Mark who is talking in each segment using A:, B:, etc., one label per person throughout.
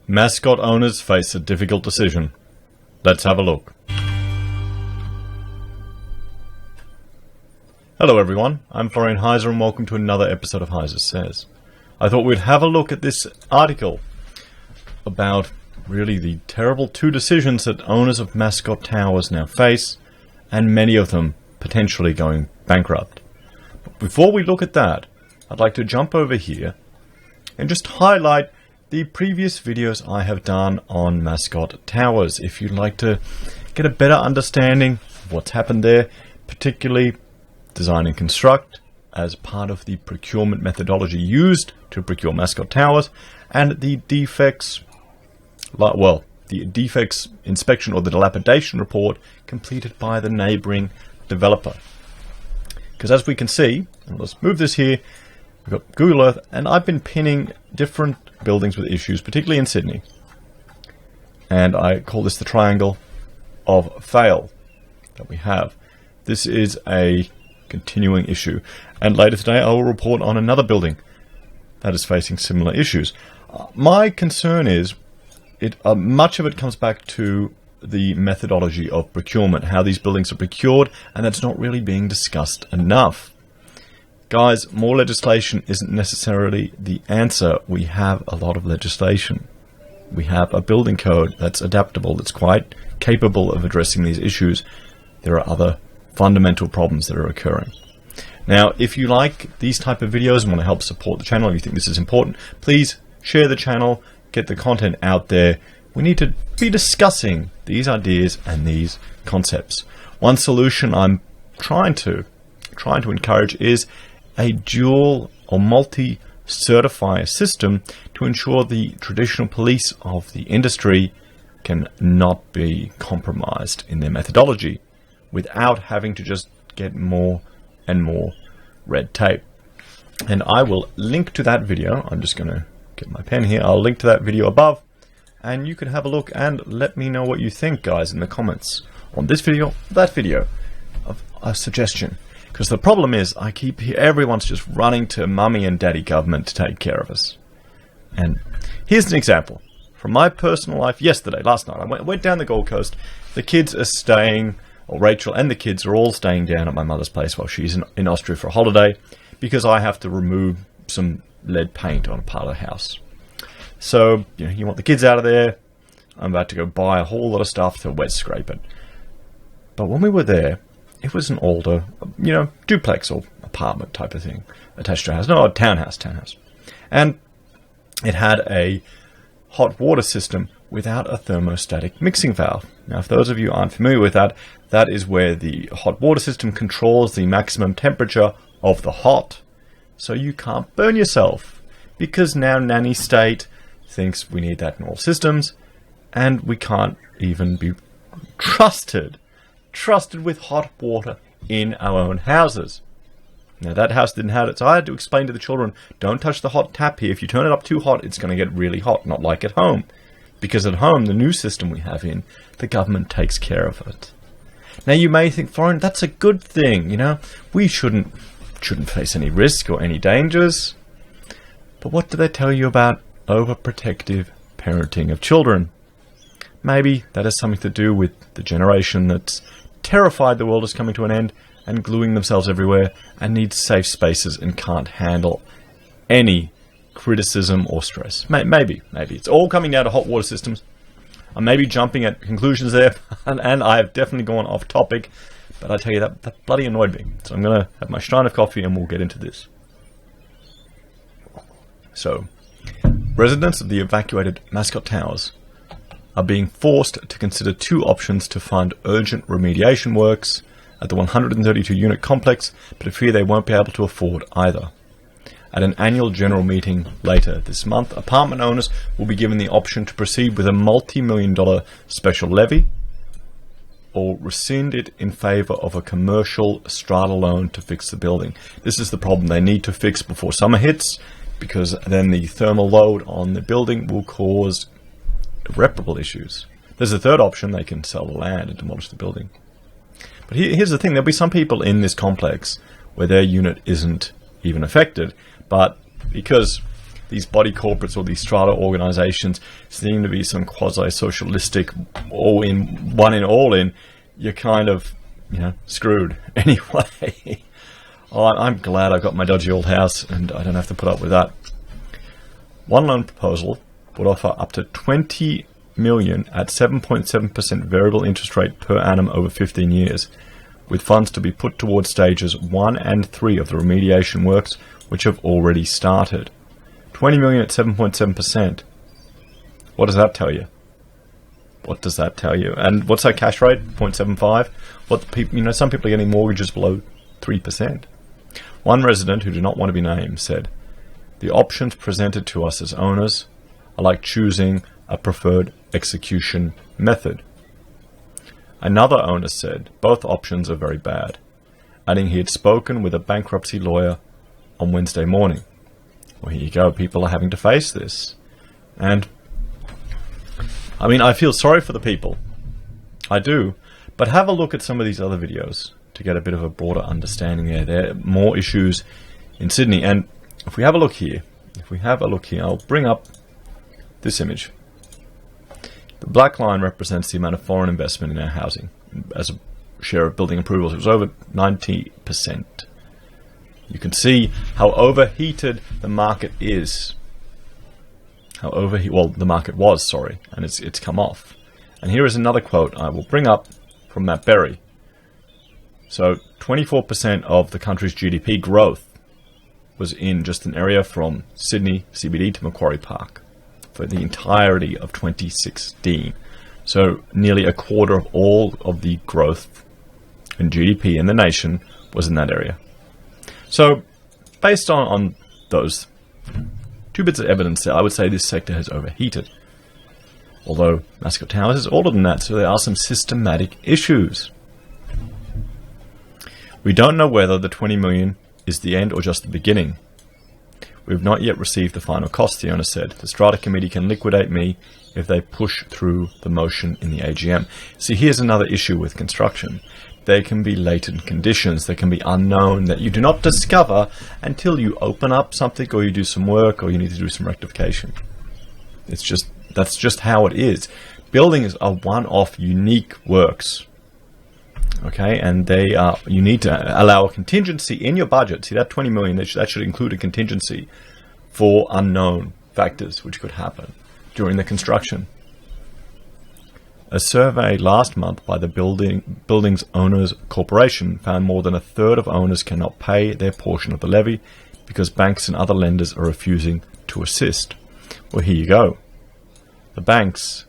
A: Mascot owners face a difficult decision. Let's have a look. Hello everyone, I'm Florian Heise and welcome to another episode of Heise Says. I thought we'd have a look at this article about really the terrible two decisions that owners of Mascot Towers now face, and many of them potentially going bankrupt. But before we look at that, I'd like to jump over here and just highlight the previous videos I have done on Mascot Towers. If you'd like to get a better understanding of what's happened there, particularly design and construct as part of the procurement methodology used to procure Mascot Towers, and the defects, the defects inspection or the dilapidation report completed by the neighboring developer. Because as we can see, and let's move this here, we've got Google Earth, and I've been pinning different buildings with issues, particularly in Sydney. And I call this the triangle of fail that we have. This is a continuing issue. And later today I will report on another building that is facing similar issues. My concern is, much of it comes back to the methodology of procurement, how these buildings are procured, and that's not really being discussed enough. Guys, more legislation isn't necessarily the answer. We have a lot of legislation. We have a building code that's adaptable, that's quite capable of addressing these issues. There are other fundamental problems that are occurring. Now, if you like these type of videos and want to help support the channel, if you think this is important, please share the channel, get the content out there. We need to be discussing these ideas and these concepts. One solution I'm trying to encourage is a dual or multi-certifier system to ensure the traditional police of the industry can not be compromised in their methodology without having to just get more and more red tape. And I will link to that video. I'm just going to get my pen here. I'll link to that video above, and you can have a look and let me know what you think, guys, in the comments on this video, that video, of a suggestion. Because the problem is, I keep hearing everyone's just running to mummy and daddy government to take care of us. And here's an example from my personal life. Last night, I went down the Gold Coast. The kids are staying, or Rachel and the kids are all staying down at my mother's place while she's in Austria for a holiday, because I have to remove some lead paint on a part of the house. So, you want the kids out of there. I'm about to go buy a whole lot of stuff to wet scrape it. But when we were there, it was an older, duplex or apartment type of thing attached to a house. No, a townhouse. And it had a hot water system without a thermostatic mixing valve. Now, if those of you aren't familiar with that, that is where the hot water system controls the maximum temperature of the hot, so you can't burn yourself. Because now Nanny State thinks we need that in all systems, and we can't even be trusted with hot water in our own houses. Now, that house didn't have it, so I had to explain to the children, don't touch the hot tap here. If you turn it up too hot, it's going to get really hot, not like at home. Because at home, the new system we have the government takes care of it. Now, you may think, Florian, that's a good thing, we shouldn't face any risk or any dangers. But what do they tell you about overprotective parenting of children? Maybe that has something to do with the generation that's terrified the world is coming to an end and gluing themselves everywhere and needs safe spaces and can't handle any criticism or stress. Maybe. It's all coming down to hot water systems. I may be jumping at conclusions there, and I have definitely gone off topic, but I tell you, that bloody annoyed me. So I'm going to have my stein of coffee and we'll get into this. So, residents of the evacuated Mascot Towers are being forced to consider two options to fund urgent remediation works at the 132-unit complex, but fear they won't be able to afford either. At an annual general meeting later this month, apartment owners will be given the option to proceed with a multi-million-dollar special levy or rescind it in favor of a commercial strata loan to fix the building. This is the problem they need to fix before summer hits, because then the thermal load on the building will cause irreparable issues. There's a third option: they can sell the land and demolish the building. But here's the thing: there'll be some people in this complex where their unit isn't even affected, but because these body corporates or these strata organizations seem to be some quasi-socialistic all in, you're kind of, screwed anyway. I'm glad I got my dodgy old house and I don't have to put up with that. One loan proposal would offer up to $20 million at 7.7% variable interest rate per annum over 15 years, with funds to be put towards stages 1 and 3 of the remediation works, which have already started. $20 million at 7.7%. What does that tell you? What does that tell you? And what's that cash rate? 0.75? What the people, some people are getting mortgages below 3%. One resident who did not want to be named said, "The options presented to us as owners are like choosing a preferred execution method." Another owner said both options are very bad, adding he had spoken with a bankruptcy lawyer on Wednesday morning. Well, here you go. People are having to face this. And, I feel sorry for the people. I do. But have a look at some of these other videos to get a bit of a broader understanding there. There are more issues in Sydney. And if we have a look here, I'll bring up this image. The black line represents the amount of foreign investment in our housing as a share of building approvals. It was over 90%. You can see how overheated the market is. The market was, and it's come off. And here is another quote I will bring up from Matt Berry. So 24% of the country's GDP growth was in just an area from Sydney CBD to Macquarie Park for the entirety of 2016. So nearly a quarter of all of the growth in GDP in the nation was in that area. So based on those two bits of evidence there, I would say this sector has overheated. Although Mascot Towers is older than that, so there are some systematic issues. We don't know whether the $20 million is the end or just the beginning. We have not yet received the final cost, the owner said. The strata committee can liquidate me if they push through the motion in the AGM. See, here's another issue with construction. There can be latent conditions, there can be unknown that you do not discover until you open up something or you do some work or you need to do some rectification. That's just how it is. Buildings are one-off, unique works. Okay, and you need to allow a contingency in your budget. See, that $20 million, that should include a contingency for unknown factors which could happen during the construction. A survey last month by the Buildings Owners Corporation found more than a third of owners cannot pay their portion of the levy because banks and other lenders are refusing to assist. Well, here you go. The banks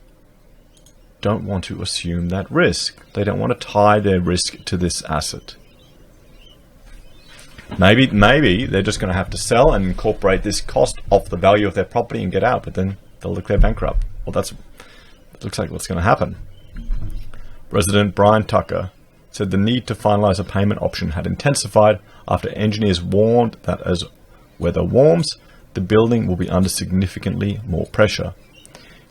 A: don't want to assume that risk. They don't want to tie their risk to this asset. Maybe they're just going to have to sell and incorporate this cost off the value of their property and get out, but then they'll declare bankrupt. Well, it looks like what's going to happen. Resident Brian Tucker said the need to finalize a payment option had intensified after engineers warned that as weather warms, the building will be under significantly more pressure.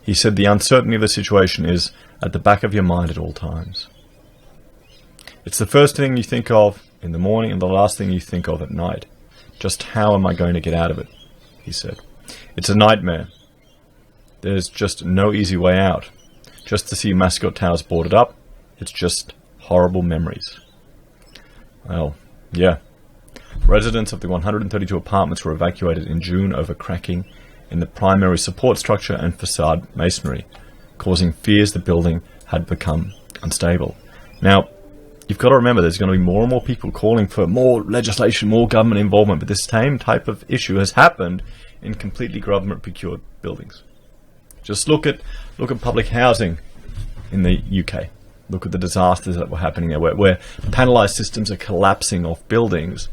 A: He said the uncertainty of the situation is at the back of your mind at all times. It's the first thing you think of in the morning and the last thing you think of at night. Just how am I going to get out of it? He said. It's a nightmare. There's just no easy way out. Just to see Mascot Towers boarded up, it's just horrible memories. Well, yeah. Residents of the 132 apartments were evacuated in June over cracking in the primary support structure and facade masonry, causing fears the building had become unstable. Now, you've got to remember there's going to be more and more people calling for more legislation, more government involvement, but this same type of issue has happened in completely government-procured buildings. Just look at public housing in the UK. Look at the disasters that were happening there, where panelized systems are collapsing off buildings,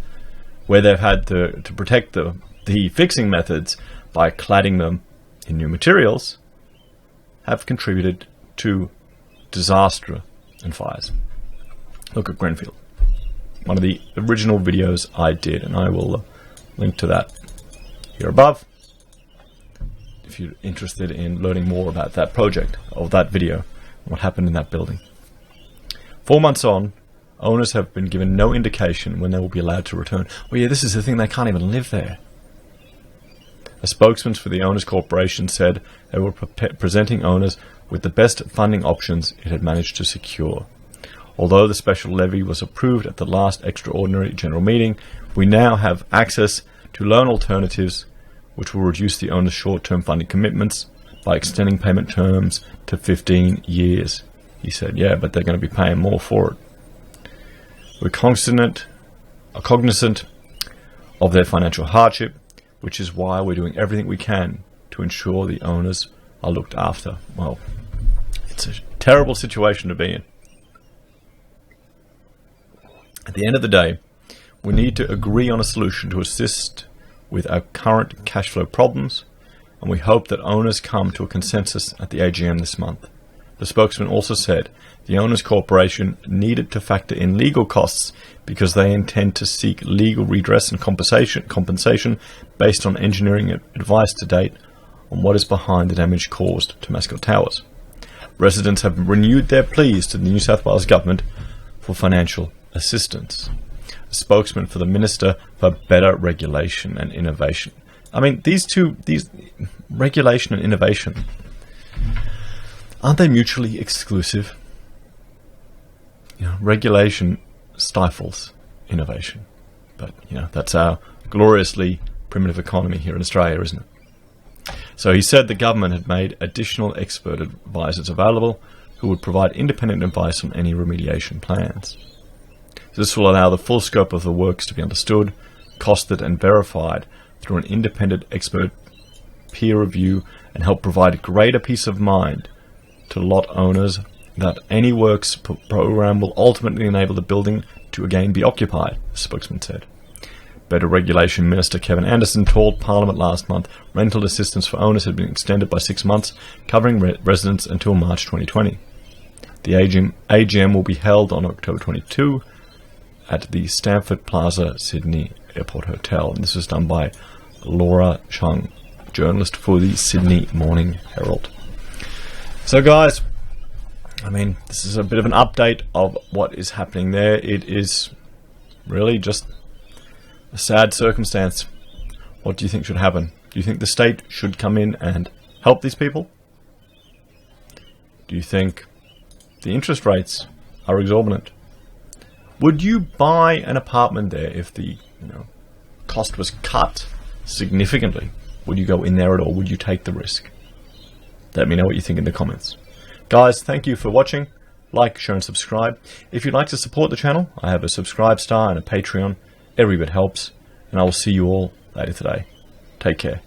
A: where they've had to protect the fixing methods by cladding them in new materials, have contributed to disaster and fires. Look at Grenfell, one of the original videos I did, and I will link to that here above if you're interested in learning more about that project or that video, what happened in that building. 4 months on, owners have been given no indication when they will be allowed to return. Well, yeah, this is the thing, they can't even live there. A spokesman for the Owners Corporation said they were presenting owners with the best funding options it had managed to secure. Although the special levy was approved at the last extraordinary general meeting, we now have access to loan alternatives which will reduce the owner's short-term funding commitments by extending payment terms to 15 years. He said, yeah, but they're going to be paying more for it. We're cognizant of their financial hardship, which is why we're doing everything we can to ensure the owners are looked after. Well, it's a terrible situation to be in. At the end of the day, we need to agree on a solution to assist with our current cash flow problems, and we hope that owners come to a consensus at the AGM this month. The spokesman also said the Owners Corporation needed to factor in legal costs because they intend to seek legal redress and compensation based on engineering advice to date on what is behind the damage caused to Mascot Towers. Residents have renewed their pleas to the New South Wales government for financial assistance. A spokesman for the Minister for Better Regulation and Innovation. I mean, these regulation and innovation, aren't they mutually exclusive? You know, regulation stifles innovation. But, you know, that's our gloriously primitive economy here in Australia, isn't it? So he said the government had made additional expert advisors available who would provide independent advice on any remediation plans. This will allow the full scope of the works to be understood, costed and verified through an independent expert peer review and help provide greater peace of mind to lot owners that any works program will ultimately enable the building to again be occupied, the spokesman said. Better Regulation Minister Kevin Anderson told Parliament last month rental assistance for owners had been extended by 6 months, covering residents until March 2020. The AGM will be held on October 22 at the Stamford Plaza Sydney Airport Hotel. And this was done by Laura Chung, journalist for the Sydney Morning Herald. So guys, I mean, this is a bit of an update of what is happening there. It is really just a sad circumstance. What do you think should happen? Do you think the state should come in and help these people? Do you think the interest rates are exorbitant? Would you buy an apartment there if the cost was cut significantly? Would you go in there at all? Would you take the risk? Let me know what you think in the comments. Guys, thank you for watching. Like, share and subscribe. If you'd like to support the channel, I have a subscribe star and a Patreon. Every bit helps. And I will see you all later today. Take care.